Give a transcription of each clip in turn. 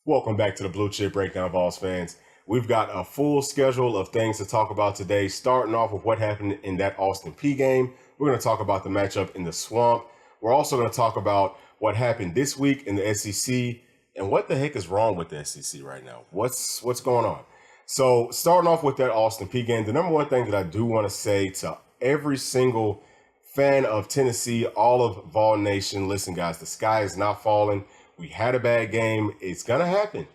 Welcome back to the Blue Chip Breakdown, Vols fans. We've got a full schedule of things to talk about today, starting off with what happened in that Austin Peay game. We're going to talk about the matchup in the Swamp. We're also going to talk about what happened this week in the SEC and what the heck is wrong with the SEC right now. What's going on? So starting off with that Austin Peay game, the number one thing that I do want to say to every single fan of Tennessee, all of Vol Nation, listen, guys, the sky is not falling. We had a bad game. It's going to happen.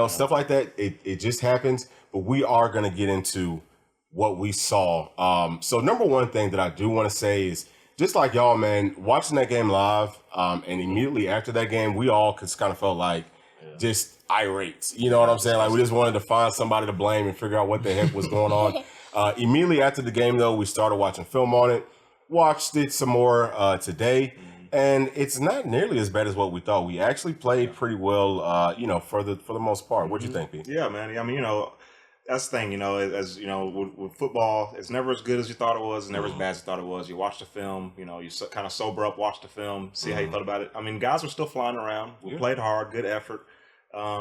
Stuff like that. It just happens. But we are going to get into what we saw. So number one thing that I do want to say is, just like y'all, man, watching that game live, and immediately after that game, we all just kind of felt like just irate. You know what I'm saying? Like, we just wanted to find somebody to blame and figure out what the heck was going on. Immediately after the game, though, we started watching film on it, watched it some more today. And it's not nearly as bad as what we thought. We actually played pretty well, for the most part. What do you think, Pete? Yeah, man. I mean, that's the thing, as with football, it's never as good as you thought it was. It's never as bad as you thought it was. You watch the film, you kind of sober up, watch the film, see how you thought about it. I mean, guys were still flying around. We played hard, good effort.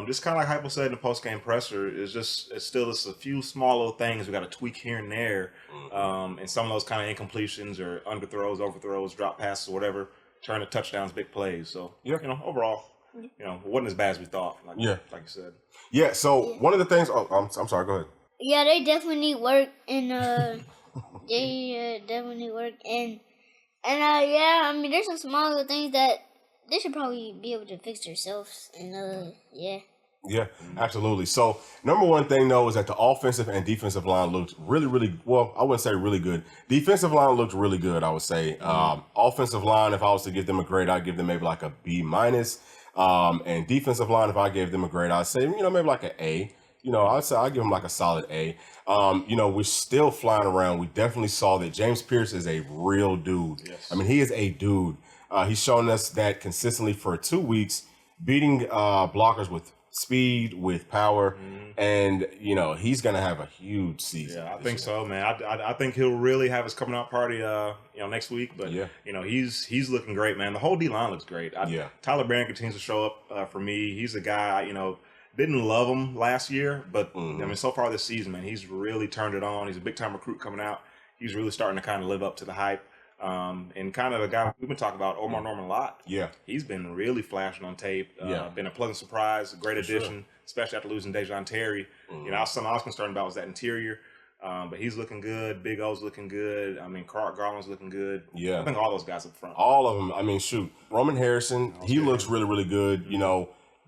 Just kind of like Hypo said in the post-game presser, it's still just a few small little things we got to tweak here and there. And some of those kind of incompletions or underthrows, overthrows, drop passes, or whatever, turn to touchdowns, big plays. So, overall, it wasn't as bad as we thought, like you said. Yeah, so one of the things... Oh, I'm sorry, go ahead. Yeah, they definitely need work, and they definitely need work. And I mean, there's some small little things that they should probably be able to fix themselves. And, Yeah, absolutely. So, number one thing, though, is that the offensive and defensive line looked really, really, well, I wouldn't say really good. Defensive line looked really good, I would say. Offensive line, if I was to give them a grade, I'd give them maybe like a B minus. And defensive line, if I gave them a grade, I'd say, maybe like an A. I'd say I'd give them like a solid A. We're still flying around. We definitely saw that James Pierce is a real dude. Yes. I mean, he is a dude. He's shown us that consistently for 2 weeks, beating blockers with speed, with power, and he's gonna have a huge season. Yeah, I think so, man. I think he'll really have his coming out party next week. But he's looking great, man. The whole D line looks great. Tyler Barron continues to show up for me. He's a guy didn't love him last year, but I mean, so far this season, man, he's really turned it on. He's a big time recruit coming out. He's really starting to kind of live up to the hype. And kind of the guy we've been talking about, Omar Norman Lott. Yeah. He's been really flashing on tape. Been a pleasant surprise, a great addition, especially after losing Dejon Terry. Something I was concerned about was that interior. But he's looking good. Big O's looking good. I mean, Garland's looking good. Yeah. I think all those guys up front. All of them. I mean, shoot. Roman Harrison, he looks really, really good.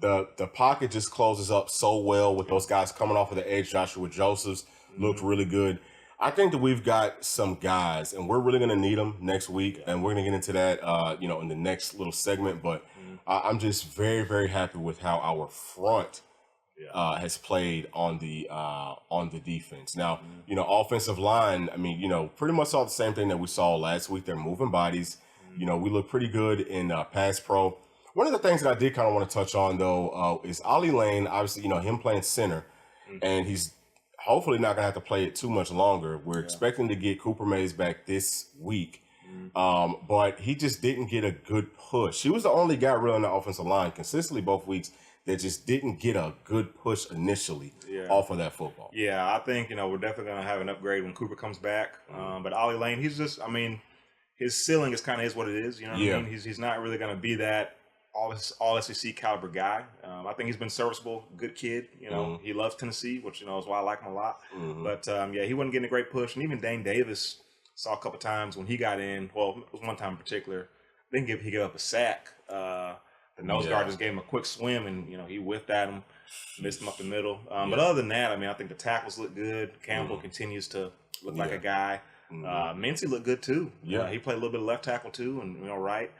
The pocket just closes up so well with those guys coming off of the edge. Joshua Josephs looked really good. I think that we've got some guys, and we're really going to need them next week, and we're going to get into that, in the next little segment. But I'm just very, very happy with how our front has played on the defense. Now, offensive line, I mean, pretty much saw the same thing that we saw last week. They're moving bodies. We look pretty good in pass pro. One of the things that I did kind of want to touch on, though, is Ollie Lane, obviously, him playing center, and he's hopefully not going to have to play it too much longer. We're expecting to get Cooper Mays back this week, but he just didn't get a good push. He was the only guy really on the offensive line consistently both weeks that just didn't get a good push initially off of that football. Yeah, I think, we're definitely going to have an upgrade when Cooper comes back. But Ollie Lane, he's just, I mean, his ceiling is what it is. You know what I mean? He's not really going to be that all SEC caliber guy. I think he's been serviceable, good kid. He loves Tennessee, which is why I like him a lot. But he wasn't getting a great push, and even Dane Davis saw a couple times when he got in. Well, it was one time in particular. I think he gave up a sack. The nose guard just gave him a quick swim, and he whiffed at him, missed him up the middle. But other than that, I mean, I think the tackles look good. Campbell continues to look like a guy. Mincy looked good too. Yeah, he played a little bit of left tackle too, and right.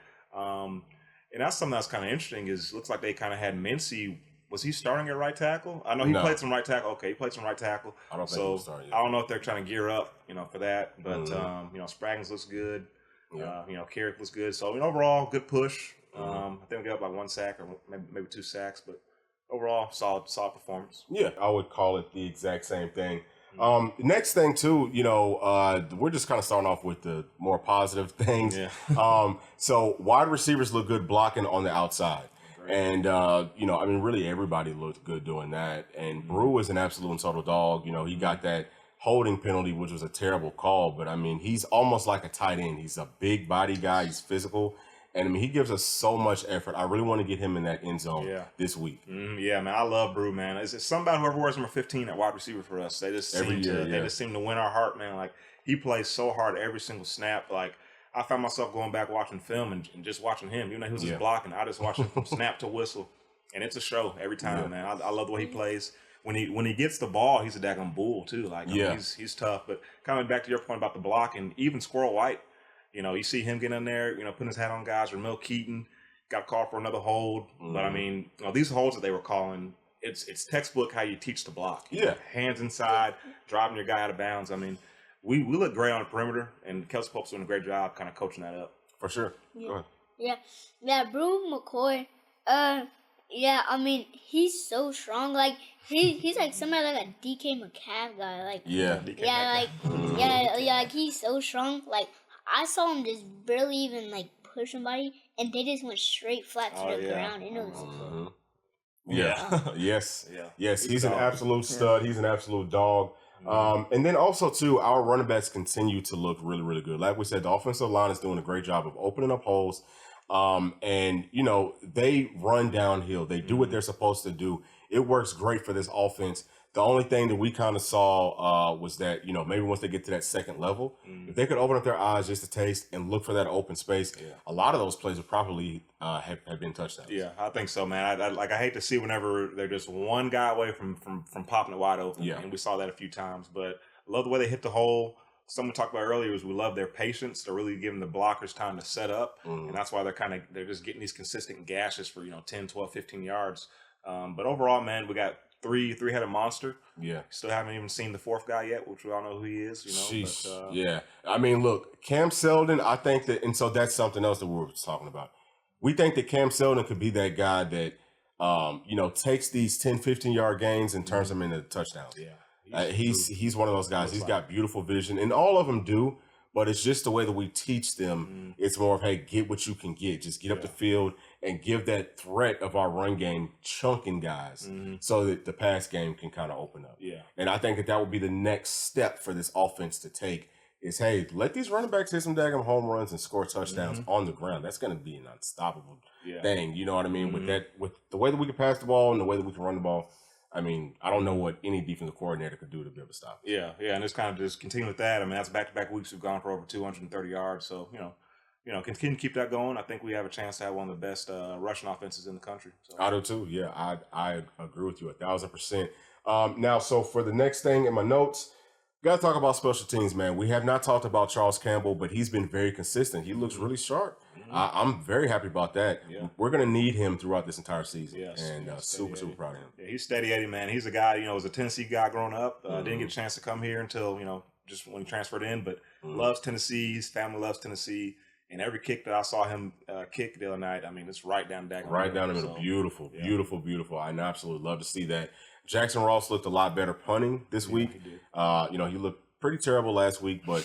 And that's something that's kind of interesting. Looks like they kind of had Mincy. Was he starting at right tackle? I know he played some right tackle. Okay, he played some right tackle. I don't think he was starting yet. I don't know if they're trying to gear up, for that. But Spraggins looks good. Carrick looks good. So overall, good push. I think we got up like one sack or maybe 2 sacks, but overall, solid performance. Yeah, I would call it the exact same thing. Next thing too, we're just kind of starting off with the more positive things. So wide receivers look good blocking on the outside. And, really everybody looked good doing that. And Brew is an absolute and total dog. He got that holding penalty, which was a terrible call. But, he's almost like a tight end. He's a big body guy. He's physical. And, he gives us so much effort. I really want to get him in that end zone this week. Yeah, man. I love Brew, man. It's something about whoever wears number 15 at wide receiver for us. They just seem to win our heart, man. Like, he plays so hard every single snap. Like, I found myself going back watching film and just watching him. He was just blocking. I just watched him from snap to whistle. And it's a show every time, man. I love the way he plays. When he gets the ball, he's a daggone bull, too. Like, he's tough. But coming back to your point about the blocking, even Squirrel White, you see him getting in there, putting his hat on guys. Ramel Keaton got called for another hold. But, these holds that they were calling, it's textbook how you teach the block. Yeah. Hands inside, driving your guy out of bounds. We look great on the perimeter, and Kelsey Pope's doing a great job kind of coaching that up. For sure. Yeah. Yeah, Brew McCoy, he's so strong. Like, he's like somebody like a DK Metcalf guy. Like, like he's so strong. Like, I saw him just barely even like push somebody, and they just went straight flat to the ground. And it was Yes. He's an absolute stud. He's an absolute dog. And then also, too, our running backs continue to look really, really good. Like we said, the offensive line is doing a great job of opening up holes. And they run downhill. They do what they're supposed to do. It works great for this offense. The only thing that we kind of saw was that, maybe once they get to that second level, if they could open up their eyes just a taste and look for that open space, a lot of those plays would probably have been touchdowns. Yeah, I think so, man. I hate to see whenever they're just one guy away from popping it wide open. Yeah. And we saw that a few times. But I love the way they hit the hole. Someone talked about earlier is we love their patience. They're really giving the blockers time to set up. And that's why they're just getting these consistent gashes for, 10, 12, 15 yards. But overall, man, we got three-headed monster. Yeah. Still haven't even seen the fourth guy yet, which we all know who he is. Sheesh. But, look, Cam Seldon, I think that, and so that's something else that we were talking about. We think that Cam Seldon could be that guy that, takes these 10, 15-yard gains and turns them into touchdowns. Yeah. He's one of those guys. He's got beautiful vision, and all of them do. But it's just the way that we teach them. It's more of, hey, get what you can get. Just get up the field and give that threat of our run game chunking guys so that the pass game can kind of open up. Yeah. And I think that would be the next step for this offense to take is, hey, let these running backs hit some daggum home runs and score touchdowns on the ground. That's going to be an unstoppable thing. You know what I mean? With the way that we can pass the ball and the way that we can run the ball, I don't know what any defensive coordinator could do to be able to stop it. Yeah, and it's kind of just continue with that. That's back-to-back weeks we've gone for over 230 yards. So, continue to keep that going. I think we have a chance to have one of the best rushing offenses in the country. So. I do too. Yeah, I agree with you 1,000%. Now, so for the next thing in my notes, got to talk about special teams, man. We have not talked about Charles Campbell, but he's been very consistent. He looks really sharp. I'm very happy about that. Yeah. We're going to need him throughout this entire season. Super proud of him. Yeah, he's steady Eddie, man. He's a guy, was a Tennessee guy growing up. Didn't get a chance to come here until, just when he transferred in, but loves Tennessee. His family loves Tennessee. And every kick that I saw him kick the other night, it's right down the Right down the middle. Beautiful. I absolutely love to see that. Jackson Ross looked a lot better punting this week. He did. He looked pretty terrible last week, but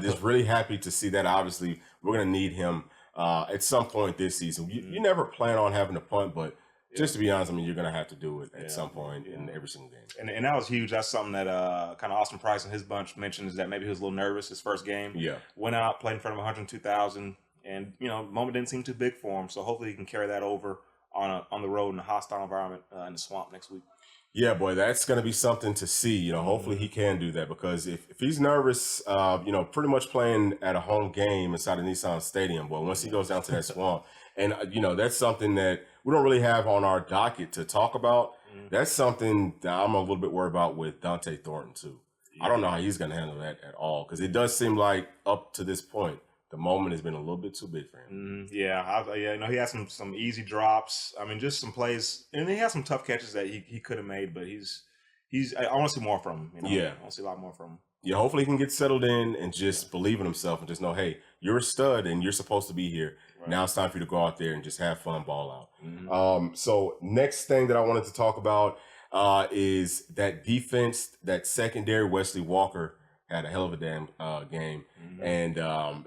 just really happy to see that. Obviously, we're going to need him at some point this season. You never plan on having to punt, but just to be honest, you're going to have to do it at some point in every single game. And that was huge. That's something that kind of Austin Price and his bunch mentioned, is that maybe he was a little nervous his first game. Yeah. Went out, played in front of 102,000, and, moment didn't seem too big for him. So hopefully he can carry that over on the road in a hostile environment in the swamp next week. Yeah, boy, that's going to be something to see. Hopefully he can do that, because if he's nervous, pretty much playing at a home game inside of Nissan Stadium, boy, once he goes down to that swamp, and, that's something that we don't really have on our docket to talk about. That's something that I'm a little bit worried about with Dante Thornton, too. I don't know how he's going to handle that at all, because it does seem like up to this point, the moment has been a little bit too big for him. He had some easy drops. Just some plays, and he had some tough catches that he could have made. But I want to see more from him. I want to see a lot more from him. Yeah, hopefully he can get settled in and just believe in himself and just know, hey, you're a stud and you're supposed to be here. Right. Now it's time for you to go out there and just have fun, ball out. So next thing that I wanted to talk about is that defense, that secondary. Wesley Walker had a hell of a damn game. And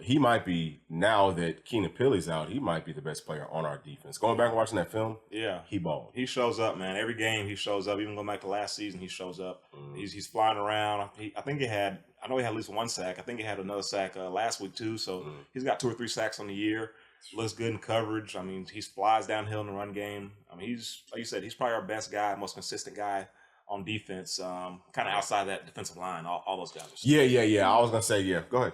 he might be, now that Keenan Pilley's out, he might be the best player on our defense. Going back and watching that film, he balled. He shows up, man. Every game he shows up. Even going back to last season, he shows up. He's flying around. I know he had at least one sack. I think he had another sack last week too. So he's got 2 or 3 sacks on the year. Looks good in coverage. I mean, he flies downhill in the run game. I mean, he's, like you said, he's probably our best guy, most consistent guy on defense, kind of outside that defensive line. All those guys. Yeah. I was gonna say, go ahead.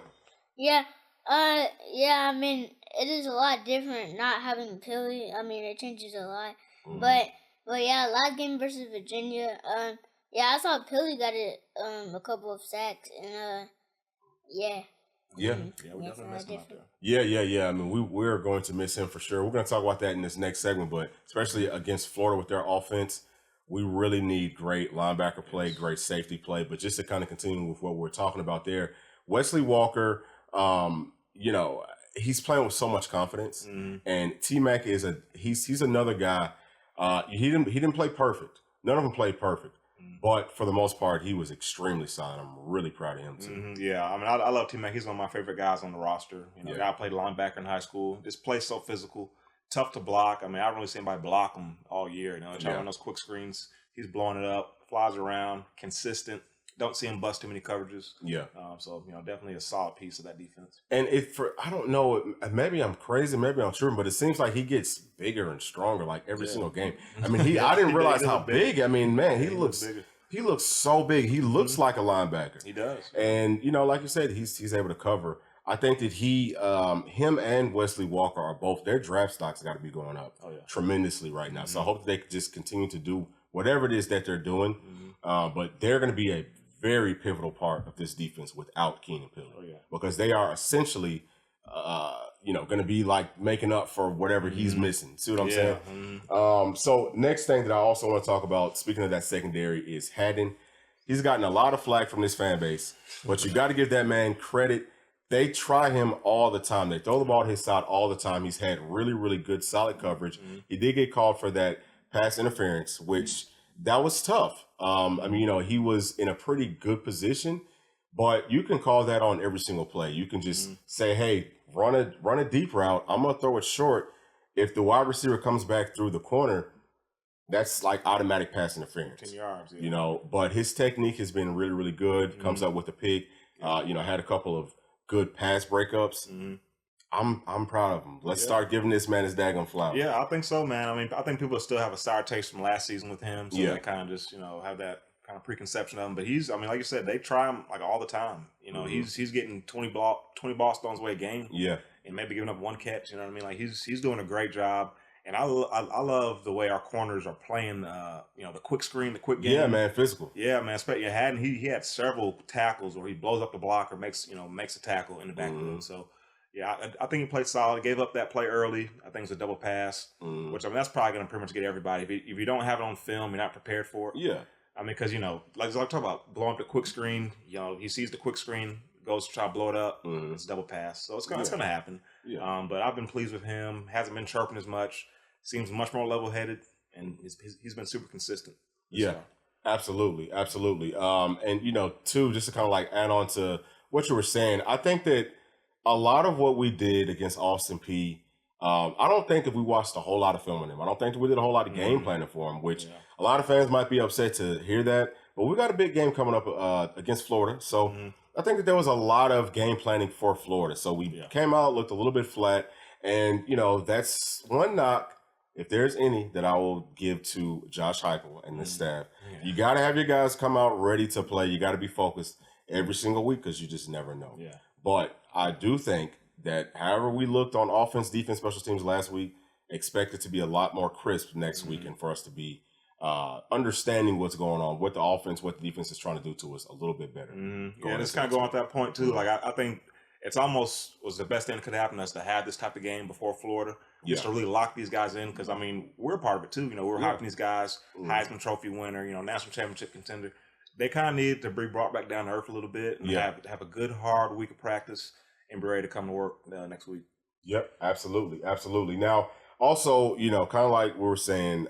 Yeah, I mean, it is a lot different not having Pilley. I mean, it changes a lot. But yeah, last game versus Virginia, I saw Pilley got a couple of sacks, and Yeah. We definitely missed him out there. Yeah. I mean, we're going to miss him for sure. We're going to talk about that in this next segment, but especially against Florida with their offense, we really need great linebacker play, great safety play. But just to kind of continue with what we're talking about there, Wesley Walker, he's playing with so much confidence, and T-Mac he's another guy. He didn't play perfect. None of them played perfect. But for the most part, he was extremely solid. I'm really proud of him too. Yeah, I mean, I love T-Mac. He's one of my favorite guys on the roster. Guy played linebacker in high school. Just plays so physical, tough to block. I mean, I haven't really seen anybody block him all year. Trying to run those quick screens. He's blowing it up, flies around, consistent. Don't see him bust too many coverages. Yeah. So definitely a solid piece of that defense. And I don't know, maybe I'm crazy, maybe I'm tripping, but it seems like he gets bigger and stronger like every single game. I mean, I didn't realize how big. I mean, man, he looks so big. He looks like a linebacker. He does. And like you said, he's able to cover. I think that him and Wesley Walker are both, their draft stocks got to be going up tremendously right now. So I hope that they just continue to do whatever it is that they're doing. But they're going to be a very pivotal part of this defense without Keenan Pilley, because they are essentially, going to be like making up for whatever he's missing. See what I'm saying? So next thing that I also want to talk about, speaking of that secondary, is Haddon. He's gotten a lot of flack from this fan base, but you got to give that man credit. They try him all the time. They throw the ball to his side all the time. He's had really, really good, solid coverage. He did get called for that pass interference, which that was tough. He was in a pretty good position, but you can call that on every single play. You can just say, hey, run a deep route. I'm going to throw it short. If the wide receiver comes back through the corner, that's like automatic pass interference. 10 yards, But his technique has been really, really good. Comes up with a pick. Had a couple of good pass breakups. I'm proud of him. Let's start giving this man his daggone flowers. Yeah, I think so, man. I mean, I think people still have a sour taste from last season with him. So they kind of just, have that kind of preconception of him. But he's, like you said, they try him like all the time. He's getting 20 balls thrown his way a game. Yeah. And maybe giving up one catch. You know what I mean? Like he's doing a great job. And I love the way our corners are playing, the quick screen, the quick game. Yeah, man, physical. Yeah, man. He had several tackles where he blows up the block or makes a tackle in the backfield. So, yeah, I think he played solid. Gave up that play early. I think it's a double pass, which, that's probably going to pretty much get everybody. If you don't have it on film, you're not prepared for it. Yeah. I mean, because, like I talk about blowing up the quick screen, he sees the quick screen, goes to try to blow it up. It's a double pass. So it's going to happen. Yeah. But I've been pleased with him. Hasn't been chirping as much. Seems much more level-headed, and he's been super consistent. Yeah, absolutely. And, too, just to kind of like add on to what you were saying, I think that a lot of what we did against Austin Peay, I don't think that we watched a whole lot of film on him. I don't think that we did a whole lot of game planning for him, which a lot of fans might be upset to hear that. But we got a big game coming up against Florida. So I think that there was a lot of game planning for Florida. So we came out, looked a little bit flat. And, that's one knock, if there's any, that I will give to Josh Heupel and the staff. You got to have your guys come out ready to play. You got to be focused every single week because you just never know. Yeah. But I do think that however we looked on offense, defense, special teams last week, expect it to be a lot more crisp next week and for us to be understanding what's going on, what the offense, what the defense is trying to do to us a little bit better. Yeah, and it's kind of going at that point, too. Like, I think it's almost was the best thing that could happen to us to have this type of game before Florida. Just to really lock these guys in, because, we're part of it, too. We're hyping these guys, Heisman Trophy winner, national championship contender. They kind of need to be brought back down to earth a little bit and have a good, hard week of practice and be ready to come to work next week. Yep, absolutely. Now, also, kind of like we were saying,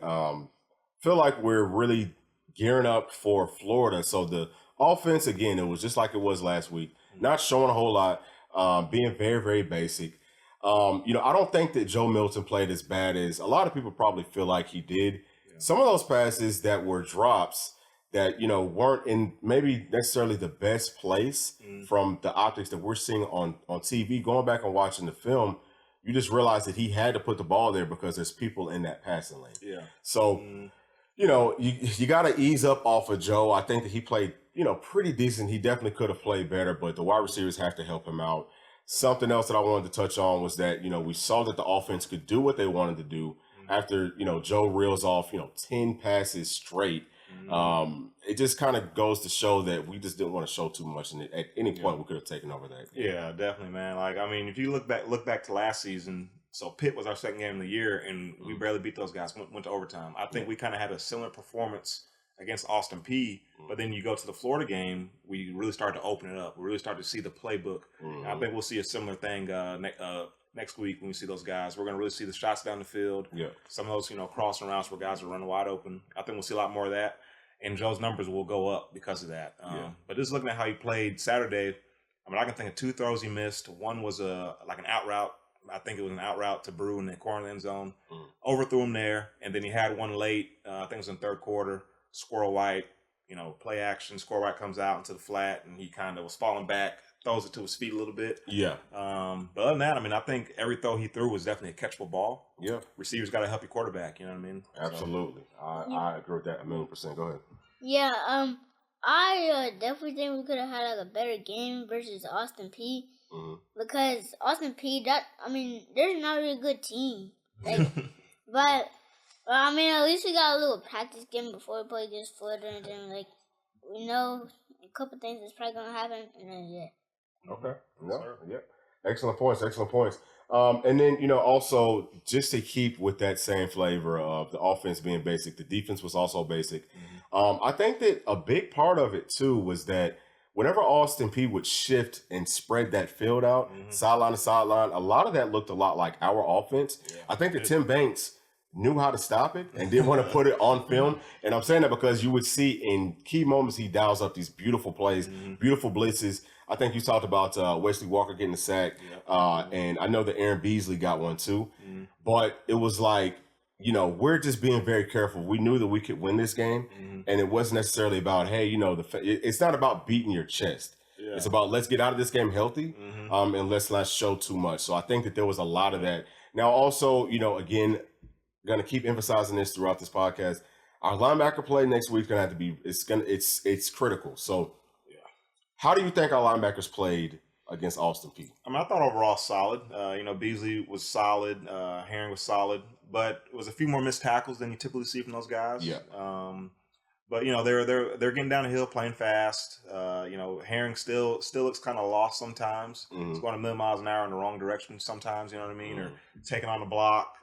feel like we're really gearing up for Florida. So the Offense, again, it was just like it was last week. Not showing a whole lot, being very, very basic. I don't think that Joe Milton played as bad as a lot of people probably feel like he did. Yeah. Some of those passes that were drops that, weren't in maybe necessarily the best place from the optics that we're seeing on TV, going back and watching the film, you just realize that he had to put the ball there because there's people in that passing lane. Yeah. So, you got to ease up off of Joe. I think that he played, pretty decent. He definitely could have played better, but the wide receivers have to help him out. Something else that I wanted to touch on was that, we saw that the offense could do what they wanted to do after, Joe reels off, 10 passes straight. It just kind of goes to show that we just didn't want to show too much, and at any point we could have taken over that. Yeah, definitely, man. If you look back to last season, so Pitt was our second game of the year, and we barely beat those guys. Went to overtime. I think we kind of had a similar performance against Austin Peay, but then you go to the Florida game, we really started to open it up. We really started to see the playbook. And I think we'll see a similar thing next week when we see those guys. We're going to really see the shots down the field. Yeah. Some of those, crossing routes where guys are running wide open. I think we'll see a lot more of that. And Joe's numbers will go up because of that. But just looking at how he played Saturday, I can think of 2 throws he missed. One was an out route. I think it was an out route to Brew in the corner of the end zone. Overthrew him there. And then he had one late, I think it was in the third quarter. Squirrel White, play action. Squirrel White comes out into the flat, and he kind of was falling back, throws it to his feet a little bit. Yeah. But other than that, I think every throw he threw was definitely a catchable ball. Yeah. Receivers got to help your quarterback, you know what I mean? Absolutely. So. I agree with that 1,000,000%. Go ahead. Yeah, I definitely think we could have had a better game versus Austin Peay. Because Austin Peay, they're not a really good team. But at least we got a little practice game before we play against Florida, and then we know a couple things that's probably gonna happen, and then Okay. Yeah. Excellent points. And then also just to keep with that same flavor of the offense being basic, the defense was also basic. I think that a big part of it too was that whenever Austin Peay would shift and spread that field out, sideline to sideline, a lot of that looked a lot like our offense. Yeah. I think that Tim Banks knew how to stop it and didn't want to put it on film. And I'm saying that because you would see in key moments he dials up these beautiful plays, beautiful blitzes. I think you talked about Wesley Walker getting a sack, and I know that Aaron Beasley got one too. But it was like, we're just being very careful. We knew that we could win this game, and it wasn't necessarily about, hey, it's not about beating your chest. Yeah. It's about let's get out of this game healthy, and let's not show too much. So I think that there was a lot of that. Now also, again, going to keep emphasizing this throughout this podcast. Our linebacker play next week is going to have to be it's critical. So, how do you think our linebackers played against Austin Peay? I thought overall solid. Beasley was solid. Herring was solid, but it was a few more missed tackles than you typically see from those guys. Yeah. But they're getting down the hill, playing fast. Herring still looks kind of lost sometimes. It's going a million miles an hour in the wrong direction sometimes. You know what I mean? Or taking on the block.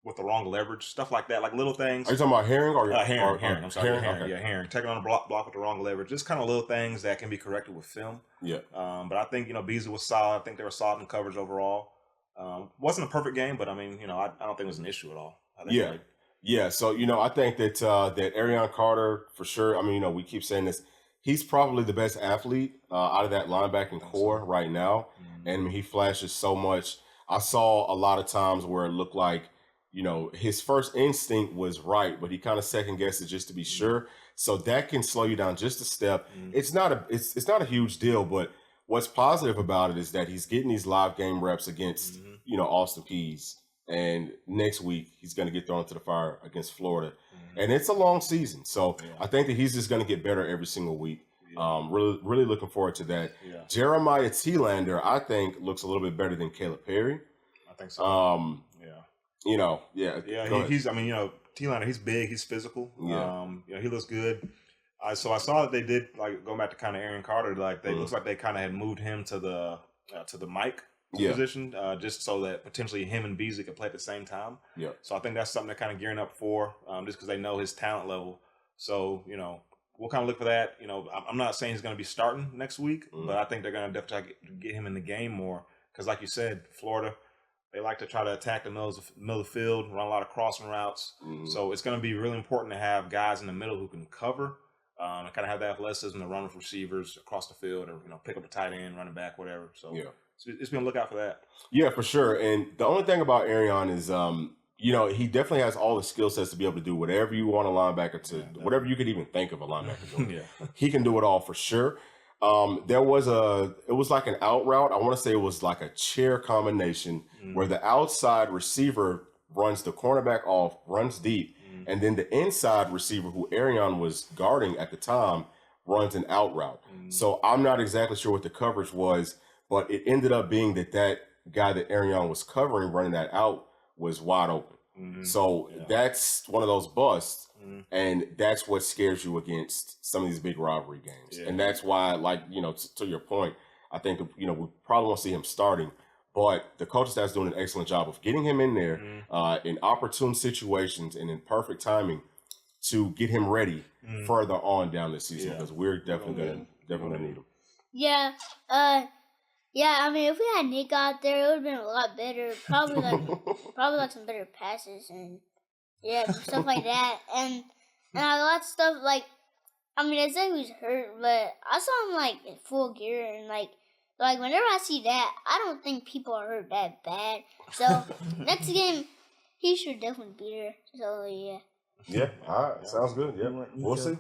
With the wrong leverage, stuff like that, like little things. Are you talking about Herring or Herring? I'm sorry, Herring. Okay. Yeah, Herring. Taking on a block with the wrong leverage. Just kind of little things that can be corrected with film. Yeah. But I think Beasley was solid. I think they were solid in coverage overall. Wasn't a perfect game, but I don't think it was an issue at all. Yeah. So I think that that Arion Carter for sure. We keep saying this. He's probably the best athlete out of that linebacking core right now, and he flashes so much. I saw a lot of times where it looked like, his first instinct was right, but he kind of second guessed it just to be sure. So that can slow you down just a step. It's not a huge deal, but what's positive about it is that he's getting these live game reps against, Austin Peay. And next week he's going to get thrown to the fire against Florida. And it's a long season. So I think that he's just going to get better every single week. Really, really looking forward to that. Yeah. Jeremiah Thielander, I think, looks a little bit better than Caleb Perry. I think so. He's Thielander, he's big, he's physical. He looks good. So I saw that they did, going back to kind of Aaron Carter, looks like they kind of had moved him to the Mike position, just so that potentially him and Beasley could play at the same time. Yeah. So I think that's something they're kind of gearing up for, just because they know his talent level. So we'll kind of look for that. I'm not saying he's going to be starting next week, but I think they're going to definitely get him in the game more, because like you said, Florida, they like to try to attack the middle of the field, run a lot of crossing routes. So it's going to be really important to have guys in the middle who can cover. and kind of have the athleticism to run with receivers across the field, or pick up a tight end, running back, whatever. So it's been a look out for that. Yeah, for sure. And the only thing about Arion is, he definitely has all the skill sets to be able to do whatever you want a linebacker to, whatever you could even think of a linebacker doing. He can do it all for sure. It was like an out route. I want to say it was like a chair combination where the outside receiver runs the cornerback off, runs deep, and then the inside receiver, who Arion was guarding at the time, runs an out route. So I'm not exactly sure what the coverage was, but it ended up being that guy that Arion was covering, running that out, was wide open. So that's one of those busts, and that's what scares you against some of these big rivalry games. And that's why, to your point, I think, we probably won't see him starting, but the coaching staff's doing an excellent job of getting him in there in opportune situations and in perfect timing to get him ready further on down this season, because we're definitely gonna need him. Yeah. Yeah, I mean, if we had Nick out there, it would have been a lot better. Probably like some better passes and stuff like that. And a lot of stuff like, I mean, they say he was hurt, but I saw him like in full gear, and like whenever I see that, I don't think people are hurt that bad. So next game, he should definitely be there. So yeah. Yeah. All right. Sounds good. Yeah. We'll see.